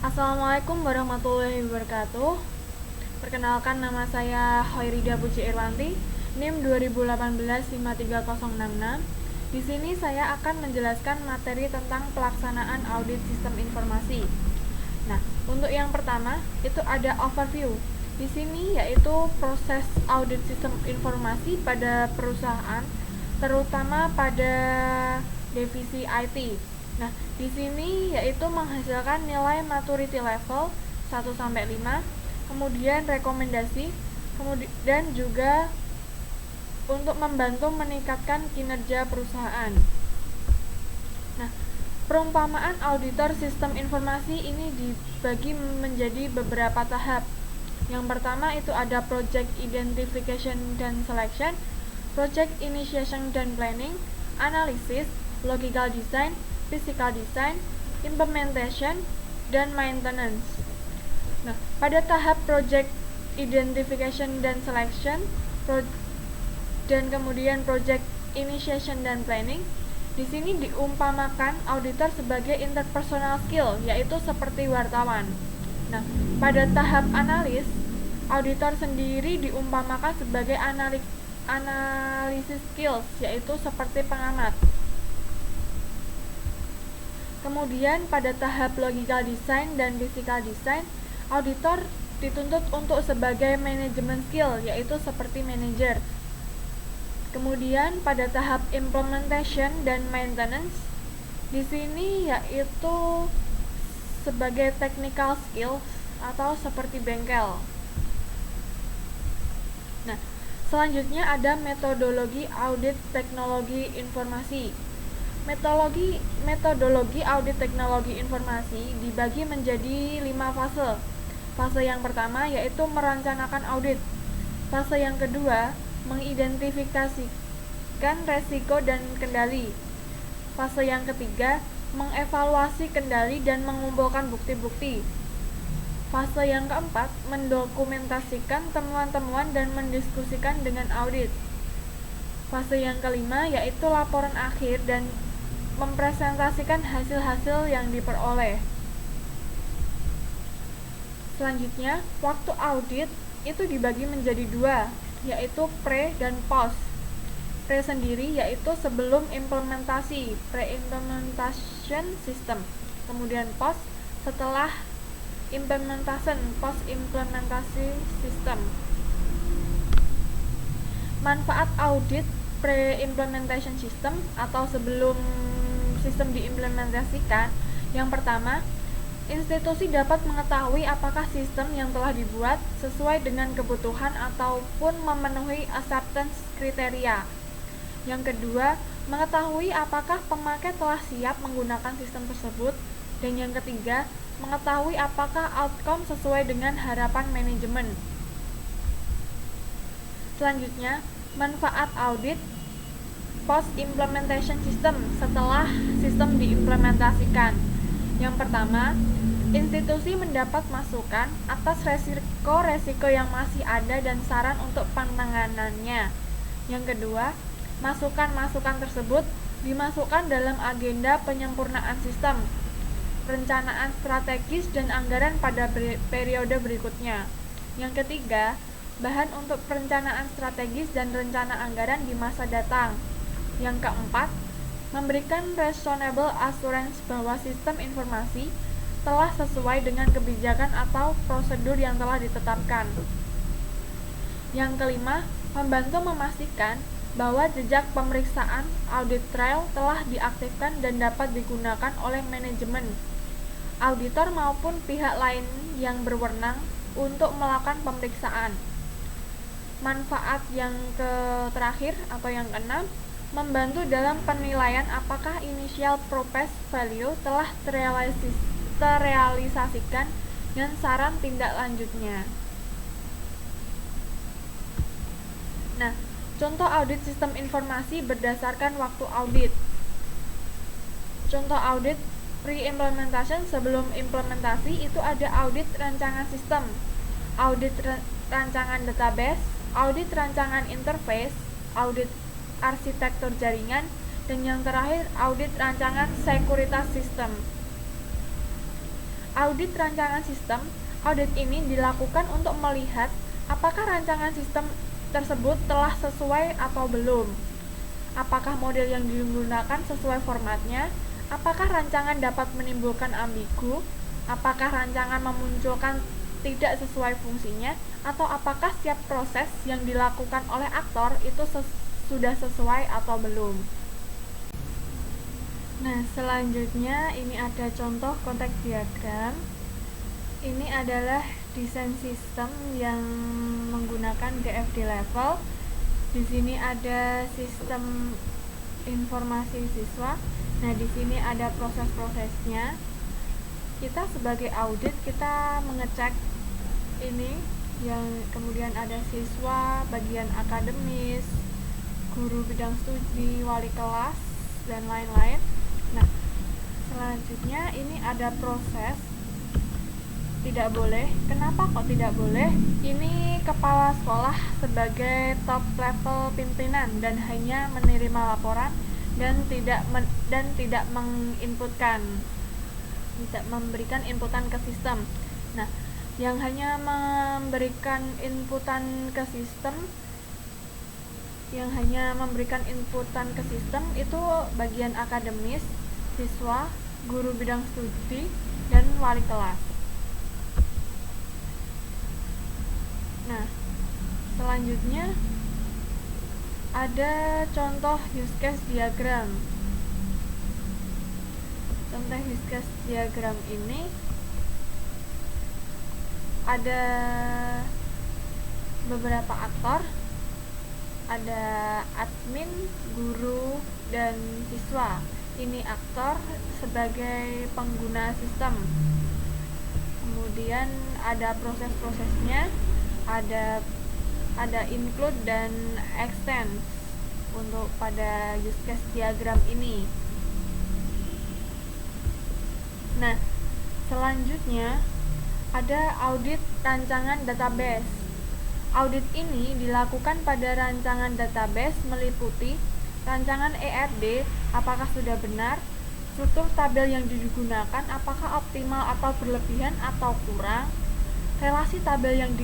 Assalamualaikum warahmatullahi wabarakatuh. Perkenalkan, nama saya Hoirida Puji Irwanti, NIM 2018-53066. Di sini saya akan menjelaskan materi tentang pelaksanaan audit sistem informasi. Nah, untuk yang pertama itu ada overview. Di sini yaitu proses audit sistem informasi pada perusahaan, terutama pada divisi IT. Nah, di sini yaitu menghasilkan nilai maturity level 1 sampai 5, kemudian rekomendasi, kemudian juga untuk membantu meningkatkan kinerja perusahaan. Nah, perumpamaan auditor sistem informasi ini dibagi menjadi beberapa tahap. Yang pertama itu ada project identification dan selection, project initiation dan planning, analysis, logical design, physical design, implementation, dan maintenance. Nah, pada tahap project identification dan selection, dan kemudian project initiation dan planning, di sini diumpamakan auditor sebagai interpersonal skill, yaitu seperti wartawan. Nah, pada tahap analis, auditor sendiri diumpamakan sebagai analisis skills, yaitu seperti pengamat. Kemudian pada tahap logical design dan physical design, auditor dituntut untuk sebagai management skill, yaitu seperti manajer. Kemudian pada tahap implementation dan maintenance, di sini yaitu sebagai technical skills atau seperti bengkel. Nah, selanjutnya ada metodologi audit teknologi informasi. Metodologi audit teknologi informasi dibagi menjadi 5 fase. Fase yang pertama yaitu merencanakan audit. Fase yang kedua, mengidentifikasikan resiko dan kendali. Fase yang ketiga, mengevaluasi kendali dan mengumpulkan bukti-bukti. Fase yang keempat, mendokumentasikan temuan-temuan dan mendiskusikan dengan audit. Fase yang kelima yaitu laporan akhir dan mempresentasikan hasil-hasil yang diperoleh. Selanjutnya, waktu audit itu dibagi menjadi 2, yaitu pre dan post. Pre sendiri yaitu sebelum implementasi, pre-implementation system. Kemudian post setelah implementation, post implementasi system. Manfaat audit pre-implementation system atau sebelum sistem diimplementasikan. Yang pertama, institusi dapat mengetahui apakah sistem yang telah dibuat sesuai dengan kebutuhan ataupun memenuhi acceptance kriteria. Yang kedua, mengetahui apakah pemakai telah siap menggunakan sistem tersebut. Dan yang ketiga, mengetahui apakah outcome sesuai dengan harapan manajemen. Selanjutnya, manfaat audit post implementation system setelah sistem diimplementasikan. Yang pertama, institusi mendapat masukan atas resiko-resiko yang masih ada dan saran untuk penanganannya. Yang kedua, masukan-masukan tersebut dimasukkan dalam agenda penyempurnaan sistem, perencanaan strategis dan anggaran pada periode berikutnya. Yang ketiga, bahan untuk perencanaan strategis dan rencana anggaran di masa datang. Yang keempat, memberikan reasonable assurance bahwa sistem informasi telah sesuai dengan kebijakan atau prosedur yang telah ditetapkan. Yang kelima, membantu memastikan bahwa jejak pemeriksaan audit trail telah diaktifkan dan dapat digunakan oleh manajemen, auditor maupun pihak lain yang berwenang untuk melakukan pemeriksaan. Manfaat yang terakhir atau yang keenam, membantu dalam penilaian apakah initial proposed value telah terrealisasikan dan saran tindak lanjutnya. Nah, contoh audit sistem informasi berdasarkan waktu audit. Contoh audit pre-implementation sebelum implementasi itu ada audit rancangan sistem, audit rancangan database, audit rancangan interface, audit arsitektur jaringan, dan yang terakhir audit rancangan sekuritas sistem. audit rancangan sistem. Audit ini dilakukan untuk melihat apakah rancangan sistem tersebut telah sesuai atau belum. Apakah model yang digunakan sesuai formatnya? Apakah rancangan dapat menimbulkan ambigu? Apakah rancangan memunculkan tidak sesuai fungsinya? Atau apakah setiap proses yang dilakukan oleh aktor itu sudah sesuai atau belum? Nah, selanjutnya ini ada contoh konteks diagram. Ini adalah desain sistem yang menggunakan DFD level. Di sini ada sistem informasi siswa. Nah, di sini ada proses-prosesnya. Kita sebagai audit, kita mengecek ini, yang kemudian ada siswa, bagian akademis, guru bidang studi, wali kelas, dan lain-lain. Nah, selanjutnya ini ada proses. Tidak boleh. Kenapa kok tidak boleh? Ini kepala sekolah sebagai top level pimpinan dan hanya menerima laporan dan tidak memberikan inputan ke sistem. Nah, yang hanya memberikan inputan ke sistem itu bagian akademis, siswa, guru bidang studi, dan wali kelas. Nah, selanjutnya ada contoh use case diagram. Contoh use case diagram ini ada beberapa aktor, ada admin, guru, dan siswa. Ini aktor sebagai pengguna sistem. Kemudian ada proses-prosesnya, ada include dan extend untuk pada use case diagram ini. Nah, selanjutnya ada audit rancangan database. Audit ini dilakukan pada rancangan database meliputi rancangan ERD, apakah sudah benar, struktur tabel yang digunakan apakah optimal atau berlebihan atau kurang, relasi tabel yang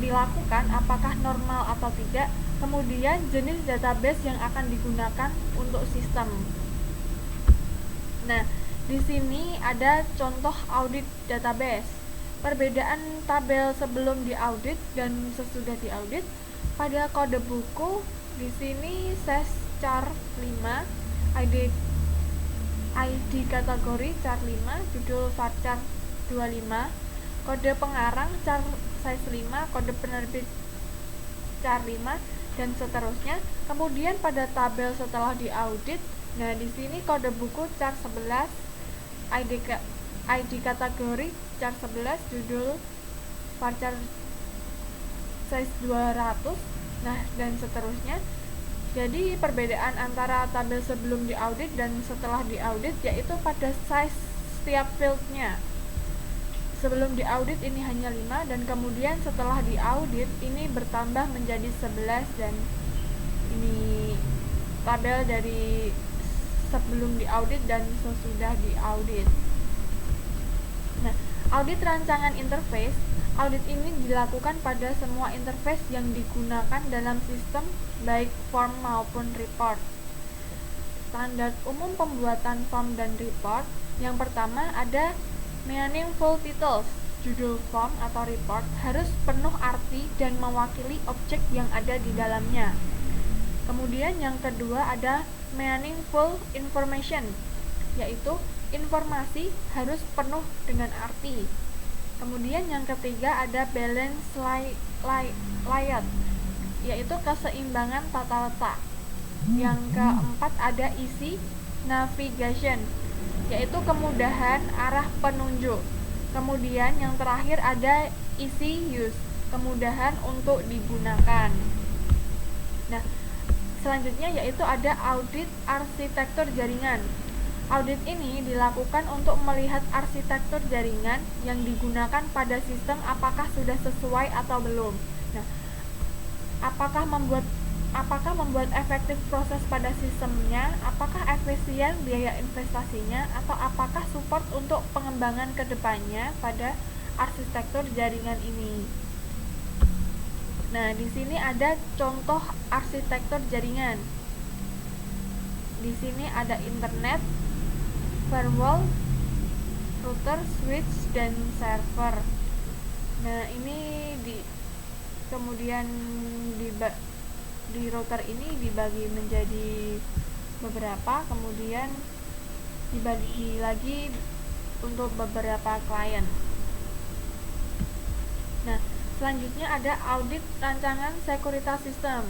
dilakukan apakah normal atau tidak, kemudian jenis database yang akan digunakan untuk sistem. Nah, di sini ada contoh audit database. Perbedaan tabel sebelum diaudit dan sesudah diaudit. Pada kode buku di sini char 5, ID kategori char 5, judul varchar 25, kode pengarang char size 5, kode penerbit char 5, dan seterusnya. Kemudian pada tabel setelah diaudit, nah di sini kode buku char 11, ID kategori char 11, judul varchar size 200, nah dan seterusnya. Jadi perbedaan antara tabel sebelum diaudit dan setelah diaudit yaitu pada size setiap fieldnya. Sebelum diaudit ini hanya 5 dan kemudian setelah diaudit ini bertambah menjadi 11, dan ini tabel dari sebelum diaudit dan sesudah diaudit. Nah, audit rancangan interface. Audit ini dilakukan pada semua interface yang digunakan dalam sistem, baik form maupun report. Standar umum pembuatan form dan report. Yang pertama ada meaningful titles. Judul form atau report harus penuh arti dan mewakili objek yang ada di dalamnya. Kemudian yang kedua ada meaningful information, yaitu informasi harus penuh dengan arti. Kemudian yang ketiga ada balance layout, yaitu keseimbangan tata letak. Yang keempat ada easy navigation, yaitu kemudahan arah penunjuk. Kemudian yang terakhir ada easy use, kemudahan untuk digunakan. Nah, selanjutnya yaitu ada audit arsitektur jaringan. Audit ini dilakukan untuk melihat arsitektur jaringan yang digunakan pada sistem apakah sudah sesuai atau belum. Nah, apakah membuat apakah membuat efektif proses pada sistemnya, apakah efisien biaya investasinya, atau apakah support untuk pengembangan kedepannya pada arsitektur jaringan ini. Nah, di sini ada contoh arsitektur jaringan. Di sini ada internet, firewall, router, switch, dan server. Nah, ini kemudian di router ini dibagi menjadi beberapa, kemudian dibagi lagi untuk beberapa klien. Nah, selanjutnya ada audit rancangan sekuritas sistem.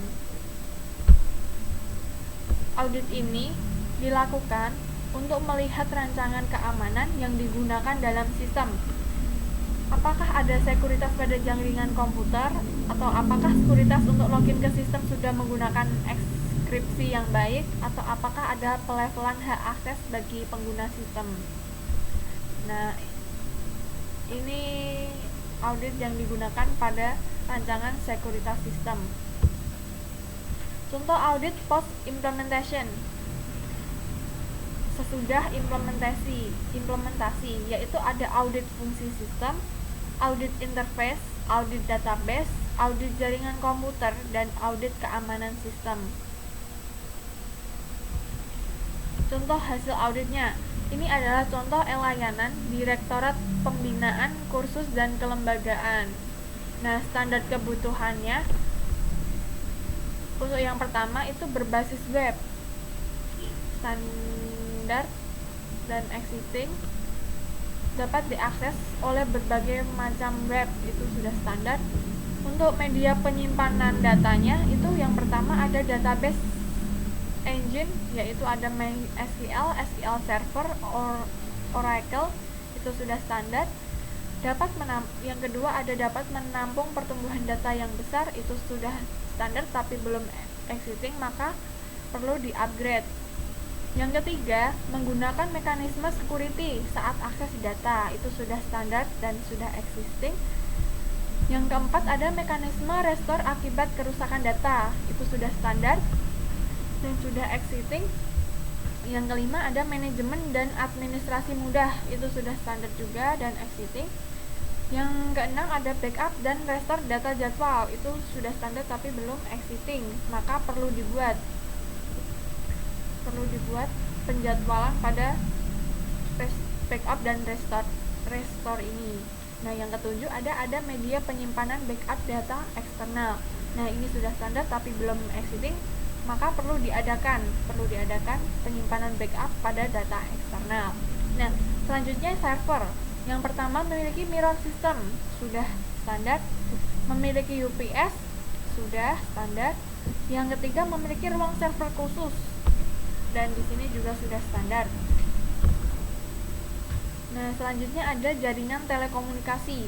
Audit ini dilakukan untuk melihat rancangan keamanan yang digunakan dalam sistem. Apakah ada sekuritas pada jaringan komputer, atau apakah sekuritas untuk login ke sistem sudah menggunakan enkripsi yang baik, atau apakah ada pelevelan hak akses bagi pengguna sistem. Nah, ini audit yang digunakan pada rancangan sekuritas sistem. Contoh audit post implementation, sesudah implementasi, yaitu ada audit fungsi sistem, audit interface, audit database, audit jaringan komputer, dan audit keamanan sistem. Contoh hasil auditnya, ini adalah contoh layanan Direktorat Pembinaan Kursus dan Kelembagaan. Nah, standar kebutuhannya untuk yang pertama itu berbasis web, standar dan existing, dapat diakses oleh berbagai macam web, itu sudah standar. Untuk media penyimpanan datanya itu yang pertama ada database engine, yaitu ada MySQL, SQL Server, Oracle, itu sudah standar. Yang kedua ada dapat menampung pertumbuhan data yang besar, itu sudah standar tapi belum existing, maka perlu di-upgrade. Yang ketiga, menggunakan mekanisme security saat akses data, itu sudah standar dan sudah existing. Yang keempat ada mekanisme restore akibat kerusakan data, itu sudah standar dan sudah existing. Yang kelima ada manajemen dan administrasi mudah, itu sudah standar juga dan existing. Yang keenam ada backup dan restore data jadwal, itu sudah standar tapi belum existing, maka perlu dibuat penjadwalan pada backup dan restore ini. Nah, yang ketujuh ada media penyimpanan backup data eksternal. Nah, ini sudah standar tapi belum existing, maka perlu diadakan penyimpanan backup pada data eksternal. Nah, selanjutnya server. Yang pertama memiliki mirror system, sudah standar. Memiliki UPS, sudah standar. Yang ketiga memiliki ruang server khusus, dan di sini juga sudah standar. Nah, selanjutnya ada jaringan telekomunikasi.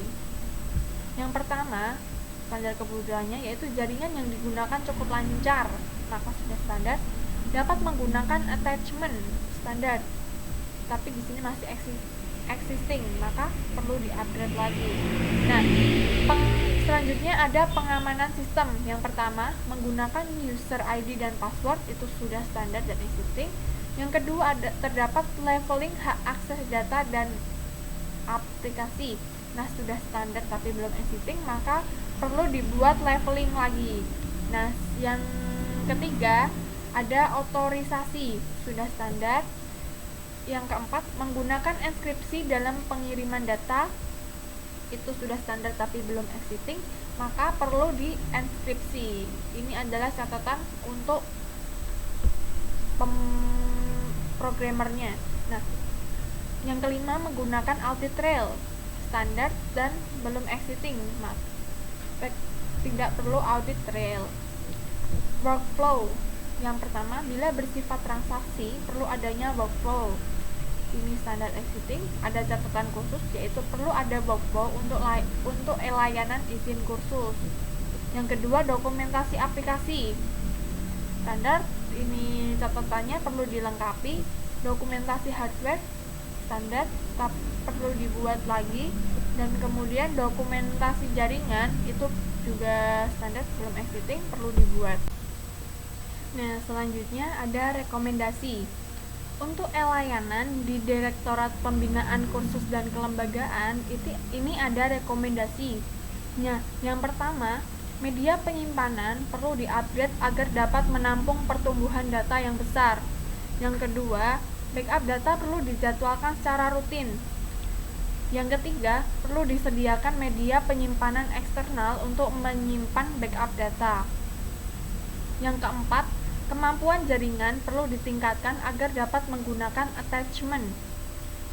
Yang pertama, standar kebutuhannya yaitu jaringan yang digunakan cukup lancar, maka sudah standar. Dapat menggunakan attachment, standar. Tapi di sini masih existing, maka perlu di-upgrade lagi. Nah, selanjutnya ada pengamanan sistem. Yang pertama, menggunakan user ID dan password, itu sudah standar dan existing. Yang kedua, terdapat leveling hak akses data dan aplikasi. Nah, sudah standar tapi belum existing, maka perlu dibuat leveling lagi. Nah, yang ketiga ada otorisasi, sudah standar. Yang keempat, menggunakan enkripsi dalam pengiriman data, itu sudah standar tapi belum existing, maka perlu dienkripsi. Ini adalah catatan untuk programmernya. Nah, yang kelima menggunakan audit trail, standar dan belum existing, tidak perlu audit trail. Workflow, yang pertama bila bersifat transaksi perlu adanya workflow, ini standar existing. Ada catatan khusus yaitu perlu ada workflow untuk layanan izin kursus. Yang kedua dokumentasi aplikasi, standar, ini catatannya perlu dilengkapi. Dokumentasi hardware standar tapi perlu dibuat lagi. Dan kemudian dokumentasi jaringan itu juga standar belum existing, perlu dibuat. Nah, selanjutnya ada rekomendasi. Untuk layanan di Direktorat Pembinaan Kursus dan Kelembagaan, ini ada rekomendasi. Nah, yang pertama, media penyimpanan perlu diupgrade agar dapat menampung pertumbuhan data yang besar. Yang kedua, backup data perlu dijadwalkan secara rutin. Yang ketiga, perlu disediakan media penyimpanan eksternal untuk menyimpan backup data. Yang keempat, kemampuan jaringan perlu ditingkatkan agar dapat menggunakan attachment.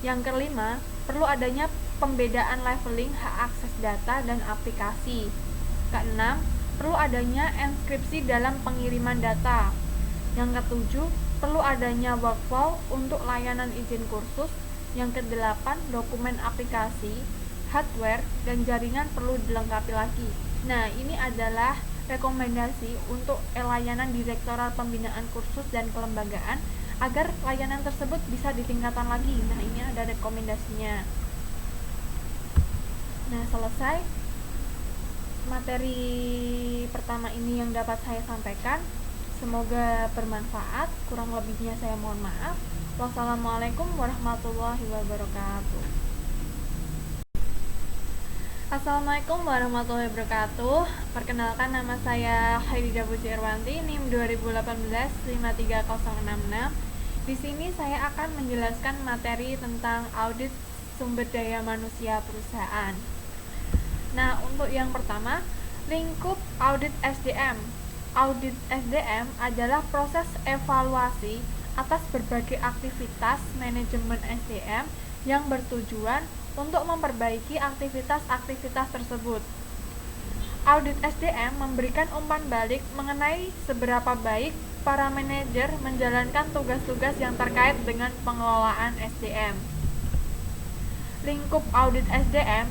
Yang kelima, perlu adanya pembedaan leveling hak akses data dan aplikasi. Keenam, perlu adanya enkripsi dalam pengiriman data. Yang ketujuh, perlu adanya workflow untuk layanan izin kursus. Yang kedelapan, dokumen aplikasi, hardware, dan jaringan perlu dilengkapi lagi. Nah, ini adalah rekomendasi untuk layanan Direktorat Pembinaan Kursus dan Kelembagaan agar layanan tersebut bisa ditingkatkan lagi. Nah, ini ada rekomendasinya. Nah, selesai materi pertama ini yang dapat saya sampaikan. Semoga bermanfaat. Kurang lebihnya saya mohon maaf. Wassalamualaikum warahmatullahi wabarakatuh. Assalamualaikum warahmatullahi wabarakatuh. Perkenalkan, nama saya Khairijah Puji Irwanti, NIM 2018-53066. Di sini saya akan menjelaskan materi tentang audit sumber daya manusia perusahaan. Nah, untuk yang pertama, lingkup audit SDM. Audit SDM adalah proses evaluasi atas berbagai aktivitas manajemen SDM yang bertujuan untuk memperbaiki aktivitas-aktivitas tersebut. Audit SDM memberikan umpan balik mengenai seberapa baik para manajer menjalankan tugas-tugas yang terkait dengan pengelolaan SDM. Lingkup audit SDM.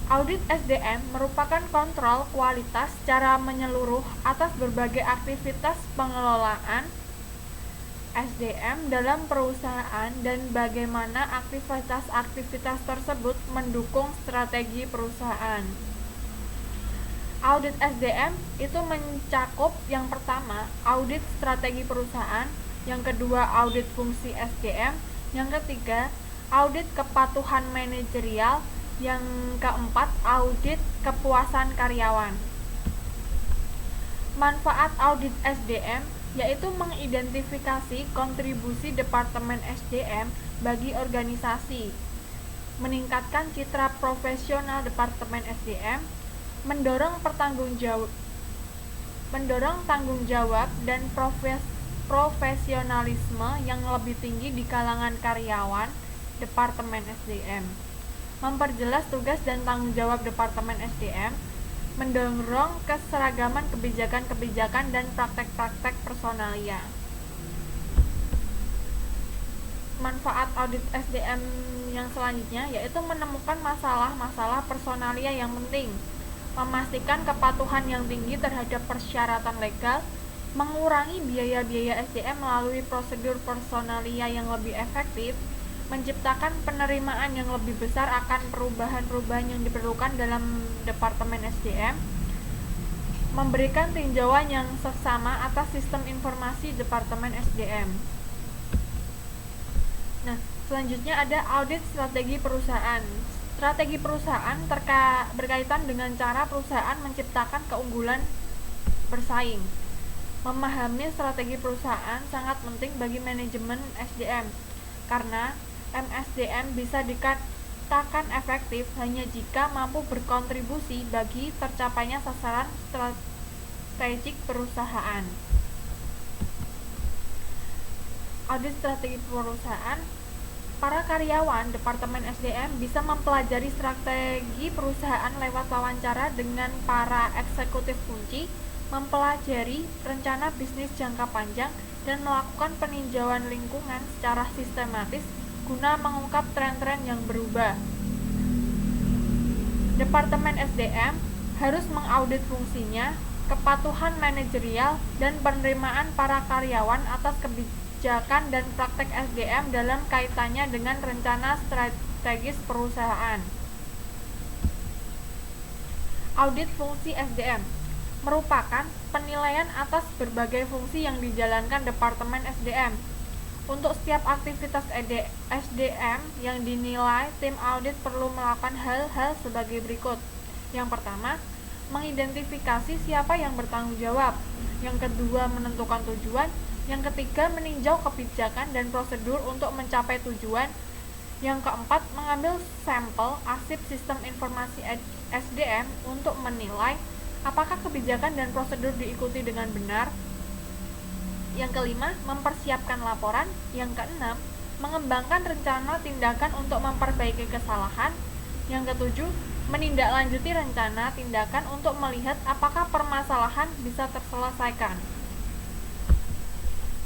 Audit SDM merupakan kontrol kualitas secara menyeluruh atas berbagai aktivitas pengelolaan SDM dalam perusahaan dan bagaimana aktivitas-aktivitas tersebut mendukung strategi perusahaan. Audit SDM itu mencakup yang pertama, audit strategi perusahaan, yang kedua, audit fungsi SDM, yang ketiga, audit kepatuhan manajerial, yang keempat, audit kepuasan karyawan. Manfaat audit SDM yaitu mengidentifikasi kontribusi Departemen SDM bagi organisasi, meningkatkan citra profesional Departemen SDM, mendorong tanggung jawab dan profesionalisme yang lebih tinggi di kalangan karyawan Departemen SDM, memperjelas tugas dan tanggung jawab Departemen SDM, mendorong keseragaman kebijakan-kebijakan dan praktek-praktek personalia. Manfaat audit SDM yang selanjutnya yaitu menemukan masalah-masalah personalia yang penting, memastikan kepatuhan yang tinggi terhadap persyaratan legal, mengurangi biaya-biaya SDM melalui prosedur personalia yang lebih efektif, menciptakan penerimaan yang lebih besar akan perubahan-perubahan yang diperlukan dalam Departemen SDM, memberikan tinjauan yang seksama atas sistem informasi Departemen SDM. Nah, selanjutnya ada audit strategi perusahaan. Strategi perusahaan berkaitan dengan cara perusahaan menciptakan keunggulan bersaing. Memahami strategi perusahaan sangat penting bagi manajemen SDM, karena MSDM bisa dikatakan efektif hanya jika mampu berkontribusi bagi tercapainya sasaran strategik perusahaan. Audit strategi perusahaan. Para karyawan Departemen SDM bisa mempelajari strategi perusahaan lewat wawancara dengan para eksekutif kunci, mempelajari rencana bisnis jangka panjang, dan melakukan peninjauan lingkungan secara sistematis guna mengungkap tren-tren yang berubah. Departemen SDM harus mengaudit fungsinya, kepatuhan manajerial, dan penerimaan para karyawan atas kebijakan dan praktek SDM dalam kaitannya dengan rencana strategis perusahaan. Audit fungsi SDM. merupakan penilaian atas berbagai fungsi yang dijalankan Departemen SDM. Untuk setiap aktivitas SDM yang dinilai, tim audit perlu melakukan hal-hal sebagai berikut. Yang pertama, mengidentifikasi siapa yang bertanggung jawab. Yang kedua, menentukan tujuan. Yang ketiga, meninjau kebijakan dan prosedur untuk mencapai tujuan. Yang keempat, mengambil sampel arsip sistem informasi SDM untuk menilai apakah kebijakan dan prosedur diikuti dengan benar. Yang kelima, mempersiapkan laporan. Yang keenam, mengembangkan rencana tindakan untuk memperbaiki kesalahan. Yang ketujuh, menindaklanjuti rencana tindakan untuk melihat apakah permasalahan bisa terselesaikan.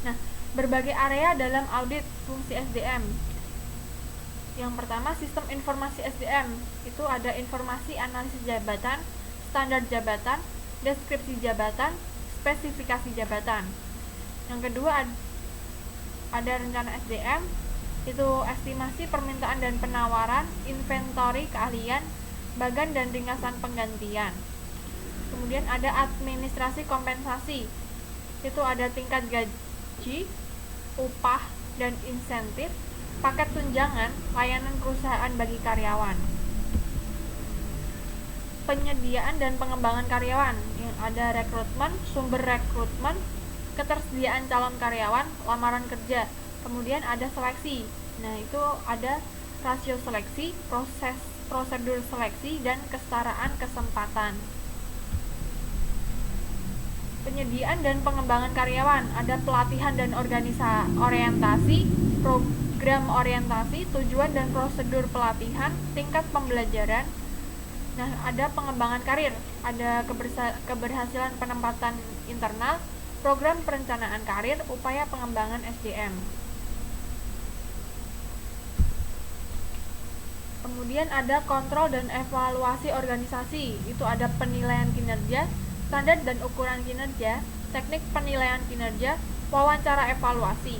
Nah, berbagai area dalam audit fungsi SDM. Yang pertama, sistem informasi SDM. Itu ada informasi analisis jabatan, standar jabatan, deskripsi jabatan, spesifikasi jabatan. Yang kedua, ada rencana SDM, itu estimasi permintaan dan penawaran, inventory keahlian, bagan dan ringkasan penggantian. Kemudian ada administrasi kompensasi, itu ada tingkat gaji, upah dan insentif, paket tunjangan, layanan perusahaan bagi karyawan. Penyediaan dan pengembangan karyawan, yang ada rekrutmen, sumber rekrutmen, ketersediaan calon karyawan, lamaran kerja. Kemudian ada seleksi. Nah, itu ada rasio seleksi, prosedur seleksi, dan kesetaraan kesempatan. Penyediaan dan pengembangan karyawan, ada pelatihan dan orientasi, program orientasi, tujuan dan prosedur pelatihan, tingkat pembelajaran. Nah, ada pengembangan karir, ada keberhasilan penempatan internal, program perencanaan karir, upaya pengembangan SDM. Kemudian ada kontrol dan evaluasi organisasi, itu ada penilaian kinerja, standar dan ukuran kinerja, teknik penilaian kinerja, wawancara evaluasi.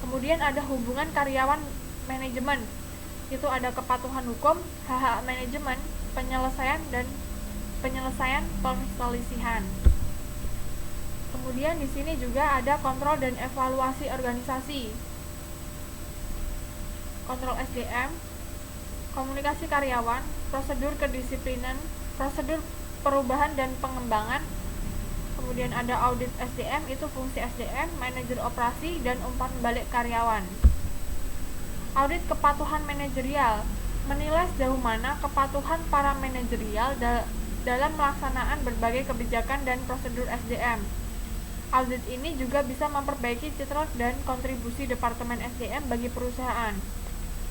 Kemudian ada hubungan karyawan manajemen, itu ada kepatuhan hukum, hak manajemen, penyelesaian perselisihan. Kemudian di sini juga ada kontrol dan evaluasi organisasi. Kontrol SDM, komunikasi karyawan, prosedur kedisiplinan, prosedur perubahan dan pengembangan. Kemudian ada audit SDM, itu fungsi SDM, manajer operasi, dan umpan balik karyawan. Audit kepatuhan manajerial, menilai sejauh mana kepatuhan para manajerial dalam melaksanaan berbagai kebijakan dan prosedur SDM. Audit ini juga bisa memperbaiki citra dan kontribusi Departemen SDM bagi perusahaan.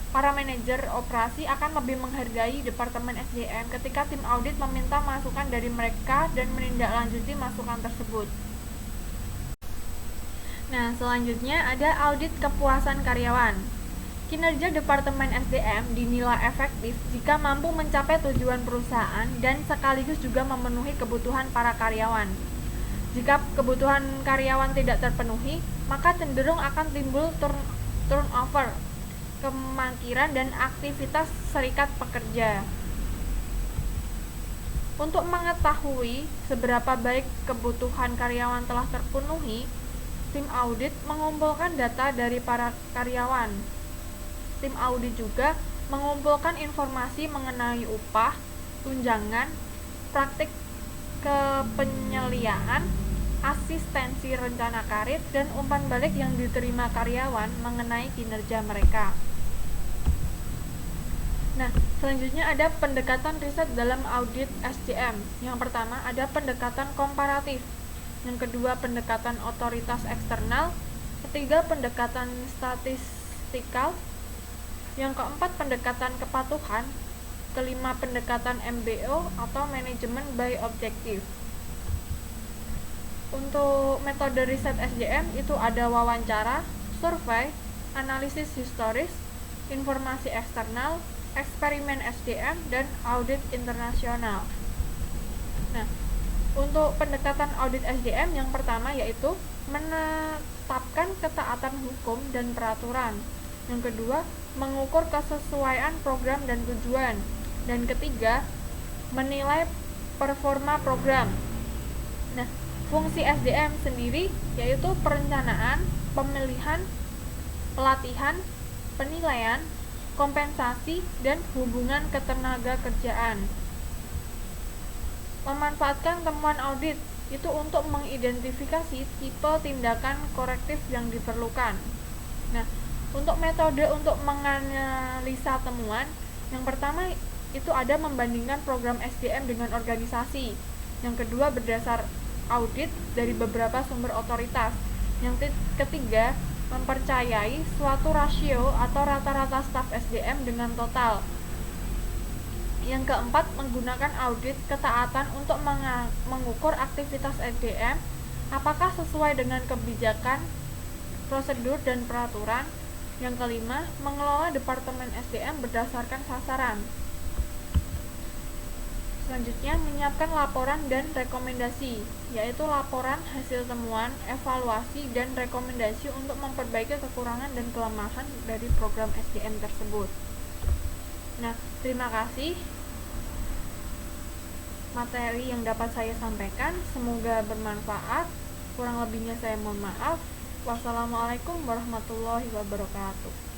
Para manajer operasi akan lebih menghargai Departemen SDM ketika tim audit meminta masukan dari mereka dan menindaklanjuti masukan tersebut. Nah, selanjutnya ada audit kepuasan karyawan. Kinerja Departemen SDM dinilai efektif jika mampu mencapai tujuan perusahaan dan sekaligus juga memenuhi kebutuhan para karyawan. Jika kebutuhan karyawan tidak terpenuhi, maka cenderung akan timbul turnover, kemangkiran, dan aktivitas serikat pekerja. Untuk mengetahui seberapa baik kebutuhan karyawan telah terpenuhi, tim audit mengumpulkan data dari para karyawan. Tim audit juga mengumpulkan informasi mengenai upah, tunjangan, praktik kepenyeliaan, asistensi rencana karir, dan umpan balik yang diterima karyawan mengenai kinerja mereka. Nah, selanjutnya ada pendekatan riset dalam audit SDM. Yang pertama ada pendekatan komparatif. Yang kedua pendekatan otoritas eksternal. Ketiga pendekatan statistikal. Yang keempat pendekatan kepatuhan. Kelima pendekatan MBO atau manajemen by objective. Untuk metode riset SDM itu ada wawancara, survei, analisis historis, informasi eksternal, eksperimen SDM, dan audit internasional. Nah, untuk pendekatan audit SDM yang pertama yaitu menetapkan ketaatan hukum dan peraturan. Yang kedua, mengukur kesesuaian program dan tujuan. Dan ketiga, menilai performa program. Fungsi SDM sendiri yaitu perencanaan, pemilihan, pelatihan, penilaian, kompensasi, dan hubungan ketenaga kerjaan. Memanfaatkan temuan audit itu untuk mengidentifikasi tipe tindakan korektif yang diperlukan. Nah, untuk metode untuk menganalisa temuan, yang pertama itu ada membandingkan program SDM dengan organisasi. Yang kedua berdasar audit dari beberapa sumber otoritas. Yang ketiga, mempercayai suatu rasio atau rata-rata staf SDM dengan total. Yang keempat, menggunakan audit ketaatan untuk mengukur aktivitas SDM apakah sesuai dengan kebijakan, prosedur, dan peraturan. Yang kelima, mengelola departemen SDM berdasarkan sasaran. Selanjutnya, menyiapkan laporan dan rekomendasi, yaitu laporan hasil temuan, evaluasi, dan rekomendasi untuk memperbaiki kekurangan dan kelemahan dari program SDM tersebut. Nah, terima kasih materi yang dapat saya sampaikan, semoga bermanfaat. Kurang lebihnya saya mohon maaf. Wassalamualaikum warahmatullahi wabarakatuh.